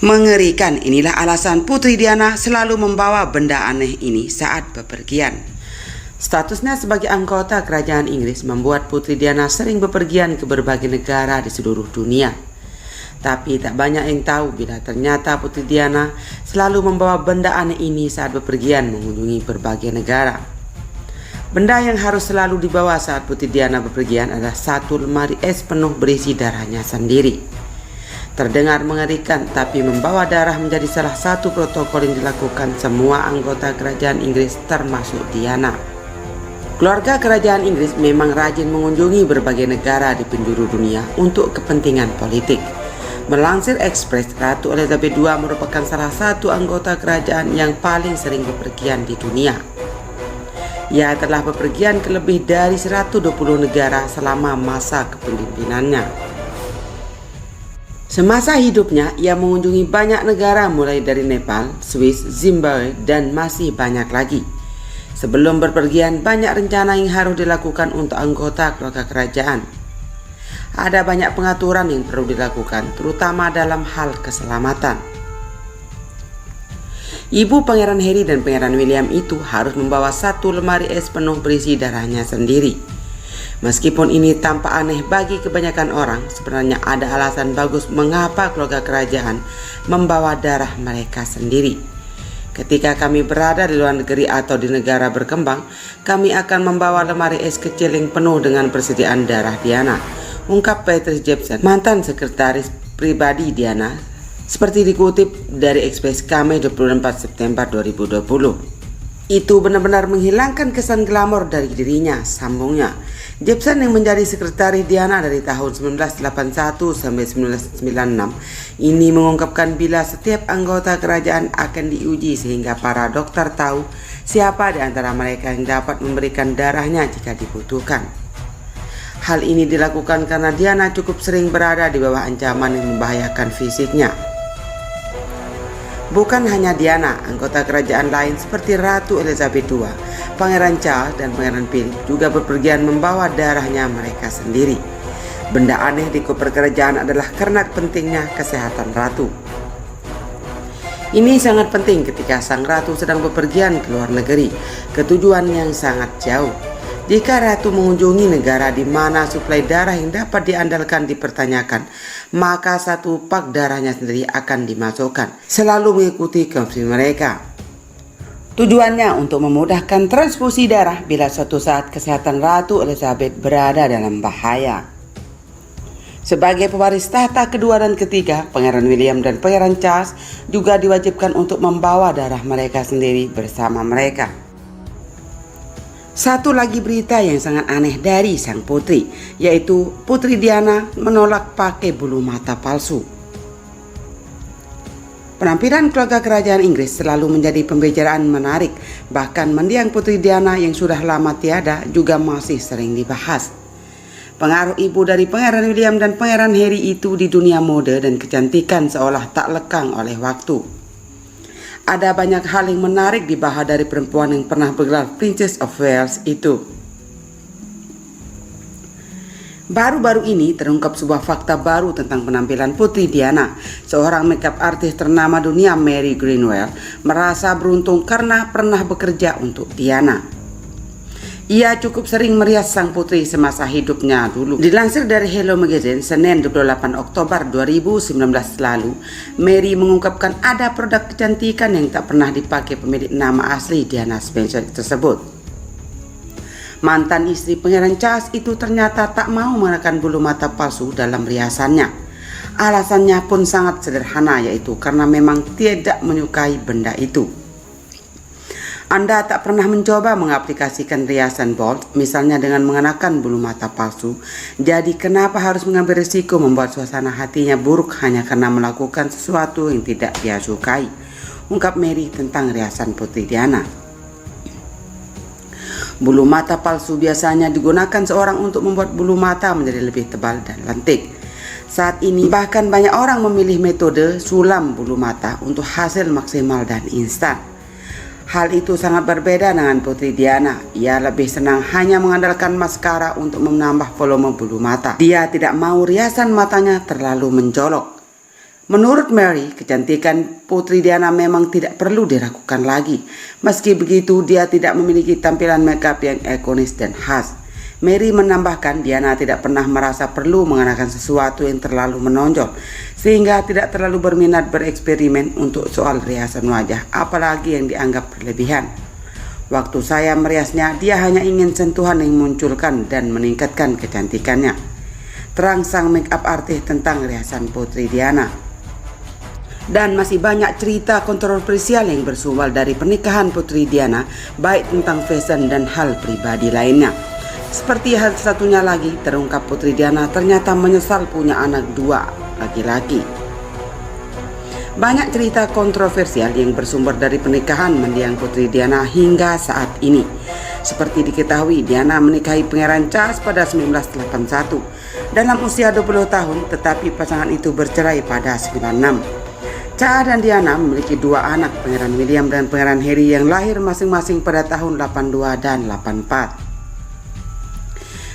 Mengerikan, inilah alasan Putri Diana selalu membawa benda aneh ini saat bepergian. Statusnya sebagai anggota kerajaan Inggris membuat Putri Diana sering bepergian ke berbagai negara di seluruh dunia. Tapi tak banyak yang tahu bila ternyata Putri Diana selalu membawa benda aneh ini saat bepergian mengunjungi berbagai negara. Benda yang harus selalu dibawa saat Putri Diana bepergian adalah satu lemari es penuh berisi darahnya sendiri. Terdengar mengerikan, tapi membawa darah menjadi salah satu protokol yang dilakukan semua anggota kerajaan Inggris termasuk Diana. Keluarga kerajaan Inggris memang rajin mengunjungi berbagai negara di penjuru dunia untuk kepentingan politik. Melansir Express, Ratu Elizabeth II merupakan salah satu anggota kerajaan yang paling sering bepergian di dunia. Ia telah bepergian ke lebih dari 120 negara selama masa kepemimpinannya. Semasa hidupnya, ia mengunjungi banyak negara mulai dari Nepal, Swiss, Zimbabwe, dan masih banyak lagi. Sebelum berpergian, banyak rencana yang harus dilakukan untuk anggota keluarga kerajaan. Ada banyak pengaturan yang perlu dilakukan, terutama dalam hal keselamatan. Ibu Pangeran Harry dan Pangeran William itu harus membawa satu lemari es penuh berisi darahnya sendiri. Meskipun ini tampak aneh bagi kebanyakan orang, sebenarnya ada alasan bagus mengapa keluarga kerajaan membawa darah mereka sendiri. Ketika kami berada di luar negeri atau di negara berkembang, kami akan membawa lemari es kecil yang penuh dengan persediaan darah Diana, ungkap Patrice Jepson, mantan sekretaris pribadi Diana, seperti dikutip dari Express Kamis 24 September 2020. Itu benar-benar menghilangkan kesan glamor dari dirinya, sambungnya. Jepson yang menjadi sekretaris Diana dari tahun 1981 sampai 1996 ini mengungkapkan bila setiap anggota kerajaan akan diuji sehingga para dokter tahu siapa di antara mereka yang dapat memberikan darahnya jika dibutuhkan. Hal ini dilakukan karena Diana cukup sering berada di bawah ancaman yang membahayakan fisiknya. Bukan hanya Diana, anggota kerajaan lain seperti Ratu Elizabeth II, Pangeran Charles, dan Pangeran Philip juga bepergian membawa darahnya mereka sendiri. Benda aneh di koper kerajaan adalah karena pentingnya kesehatan ratu. Ini sangat penting ketika sang ratu sedang bepergian ke luar negeri, ke tujuan yang sangat jauh. Jika ratu mengunjungi negara di mana suplai darah yang dapat diandalkan dipertanyakan, maka satu pak darahnya sendiri akan dimasukkan, selalu mengikuti konsumsi mereka. Tujuannya untuk memudahkan transfusi darah bila suatu saat kesehatan Ratu Elizabeth berada dalam bahaya. Sebagai pewaris tahta kedua dan ketiga, Pangeran William dan Pangeran Charles juga diwajibkan untuk membawa darah mereka sendiri bersama mereka. Satu lagi berita yang sangat aneh dari sang putri, yaitu Putri Diana menolak pakai bulu mata palsu. Penampilan keluarga kerajaan Inggris selalu menjadi pembicaraan menarik, bahkan mendiang Putri Diana yang sudah lama tiada juga masih sering dibahas. Pengaruh ibu dari Pangeran William dan Pangeran Harry itu di dunia mode dan kecantikan seolah tak lekang oleh waktu. Ada banyak hal yang menarik dibahas dari perempuan yang pernah bergelar Princess of Wales itu. Baru-baru ini terungkap sebuah fakta baru tentang penampilan Putri Diana. Seorang makeup artis ternama dunia, Mary Greenwell, merasa beruntung karena pernah bekerja untuk Diana. Ia cukup sering merias sang putri semasa hidupnya dulu. Dilansir dari Hello Magazine, Senin 28 Oktober 2019 lalu, Mary mengungkapkan ada produk kecantikan yang tak pernah dipakai pemilik nama asli Diana Spencer tersebut. Mantan istri Pangeran Charles itu ternyata tak mau mengenakan bulu mata palsu dalam riasannya. Alasannya pun sangat sederhana, yaitu karena memang tidak menyukai benda itu. Anda tak pernah mencoba mengaplikasikan riasan bold, misalnya dengan mengenakan bulu mata palsu. Jadi kenapa harus mengambil risiko membuat suasana hatinya buruk hanya karena melakukan sesuatu yang tidak dia sukai? Ungkap Mary tentang riasan Putri Diana. Bulu mata palsu biasanya digunakan seorang untuk membuat bulu mata menjadi lebih tebal dan lentik. Saat ini bahkan banyak orang memilih metode sulam bulu mata untuk hasil maksimal dan instan. Hal itu sangat berbeda dengan Putri Diana. Ia lebih senang hanya mengandalkan maskara untuk menambah volume bulu mata. Dia tidak mau riasan matanya terlalu mencolok. Menurut Mary, kecantikan Putri Diana memang tidak perlu diragukan lagi. Meski begitu, dia tidak memiliki tampilan makeup yang ikonis dan khas. Mary menambahkan Diana tidak pernah merasa perlu mengenakan sesuatu yang terlalu menonjol, sehingga tidak terlalu berminat bereksperimen untuk soal riasan wajah, apalagi yang dianggap berlebihan. Waktu saya meriasnya, dia hanya ingin sentuhan yang memunculkan dan meningkatkan kecantikannya. Terang sang makeup artist tentang riasan Putri Diana. Dan masih banyak cerita kontroversial yang bersumber dari pernikahan Putri Diana, baik tentang fashion dan hal pribadi lainnya. Seperti hal satunya lagi, terungkap Putri Diana ternyata menyesal punya anak 2 laki-laki. Banyak cerita kontroversial yang bersumber dari pernikahan mendiang Putri Diana hingga saat ini. Seperti diketahui, Diana menikahi Pangeran Charles pada 1981 dalam usia 20 tahun, tetapi pasangan itu bercerai pada 96. Charles dan Diana memiliki 2 anak, Pangeran William dan Pangeran Harry, yang lahir masing-masing pada tahun 82 dan 84.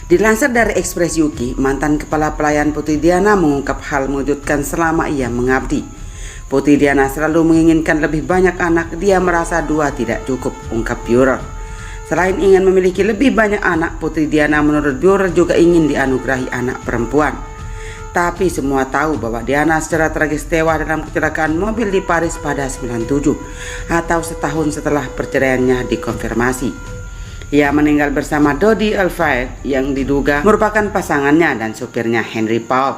Dilansir dari Express UK, mantan kepala pelayan Putri Diana mengungkap hal mengejutkan selama ia mengabdi. Putri Diana selalu menginginkan lebih banyak anak, dia merasa 2 tidak cukup, ungkap Bureau. Selain ingin memiliki lebih banyak anak, Putri Diana menurut Bureau juga ingin dianugerahi anak perempuan. Tapi semua tahu bahwa Diana secara tragis tewas dalam kecelakaan mobil di Paris pada 97, atau setahun setelah perceraiannya dikonfirmasi. Ia meninggal bersama Dodi Al-Fayed yang diduga merupakan pasangannya dan supirnya Henry Paul.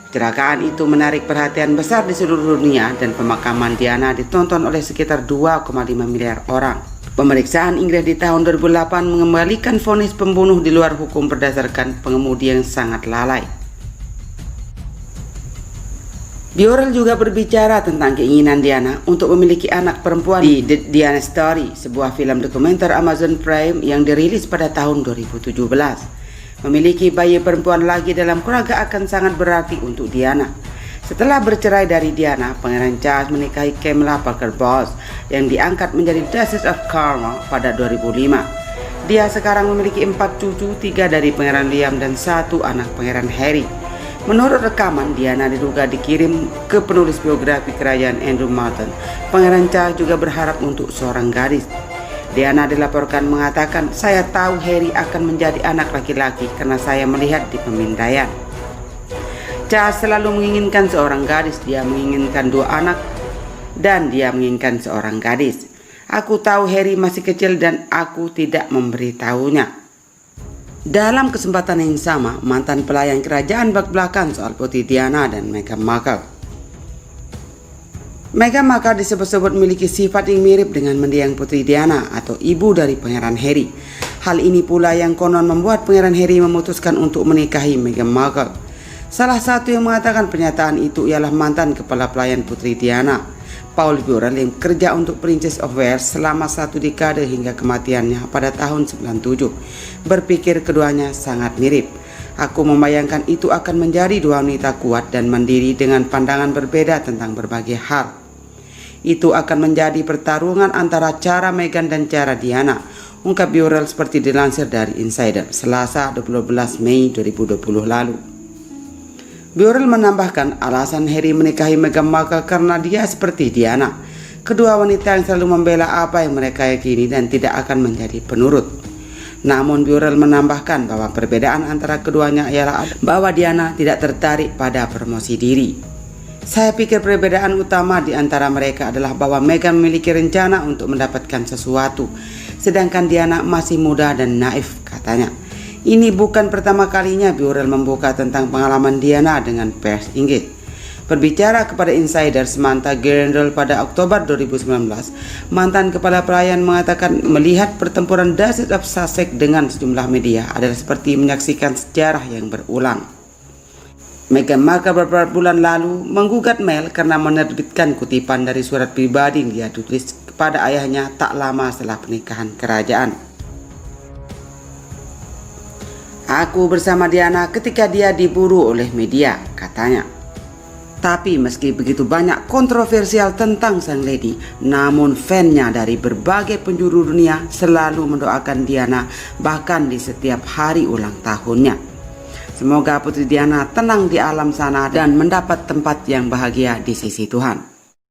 Kecelakaan itu menarik perhatian besar di seluruh dunia dan pemakaman Diana ditonton oleh sekitar 2,5 miliar orang. Pemeriksaan Inggris di tahun 2008 mengembalikan vonis pembunuh di luar hukum berdasarkan pengemudi yang sangat lalai. Bureau juga berbicara tentang keinginan Diana untuk memiliki anak perempuan di The Diana Story, sebuah film dokumenter Amazon Prime yang dirilis pada tahun 2017. Memiliki bayi perempuan lagi dalam keluarga akan sangat berarti untuk Diana. Setelah bercerai dari Diana, Pangeran Charles menikahi Camilla Parker Bowles yang diangkat menjadi Duchess of Cornwall pada 2005. Dia sekarang memiliki 4 cucu, 3 dari Pangeran William dan 1 anak Pangeran Harry. Menurut rekaman, Diana diduga dikirim ke penulis biografi kerajaan Andrew Martin. Pangeran Charles juga berharap untuk seorang gadis. Diana dilaporkan mengatakan, "Saya tahu Harry akan menjadi anak laki-laki karena saya melihat di pemindaian." Charles selalu menginginkan seorang gadis. Dia menginginkan 2 anak dan dia menginginkan seorang gadis. "Aku tahu Harry masih kecil dan aku tidak memberitahunya." Dalam kesempatan yang sama, mantan pelayan kerajaan belak-belakan soal Putri Diana dan Meghan Markle. Meghan Markle disebut-sebut memiliki sifat yang mirip dengan mendiang Putri Diana atau ibu dari Pangeran Harry. Hal ini pula yang konon membuat Pangeran Harry memutuskan untuk menikahi Meghan Markle. Salah satu yang mengatakan pernyataan itu ialah mantan kepala pelayan Putri Diana, Paul Burrell, yang bekerja untuk Princess of Wales selama 1 dekade hingga kematiannya pada tahun 97. Berpikir keduanya sangat mirip. "Aku membayangkan itu akan menjadi 2 wanita kuat dan mandiri dengan pandangan berbeda tentang berbagai hal. Itu akan menjadi pertarungan antara cara Meghan dan cara Diana," ungkap Burrell seperti dilansir dari Insider, Selasa 12 Mei 2020 lalu. Burrell menambahkan alasan Harry menikahi Meghan Markle karena dia seperti Diana. Kedua wanita yang selalu membela apa yang mereka yakini dan tidak akan menjadi penurut. Namun Burrell menambahkan bahwa perbedaan antara keduanya ialah bahwa Diana tidak tertarik pada promosi diri. "Saya pikir perbedaan utama di antara mereka adalah bahwa Meghan memiliki rencana untuk mendapatkan sesuatu, sedangkan Diana masih muda dan naif," katanya. Ini bukan pertama kalinya Burrell membuka tentang pengalaman Diana dengan pers Inggris. Berbicara kepada Insider Samantha Gerendel pada Oktober 2019, mantan kepala pelayan mengatakan melihat pertempuran Duchess of Sussex dengan sejumlah media adalah seperti menyaksikan sejarah yang berulang. Meghan Markle beberapa bulan lalu menggugat Mail karena menerbitkan kutipan dari surat pribadi yang dia tulis kepada ayahnya tak lama setelah pernikahan kerajaan. "Aku bersama Diana ketika dia diburu oleh media," katanya. Tapi meski begitu banyak kontroversial tentang sang lady, namun fansnya dari berbagai penjuru dunia selalu mendoakan Diana bahkan di setiap hari ulang tahunnya. Semoga Putri Diana tenang di alam sana dan mendapat tempat yang bahagia di sisi Tuhan.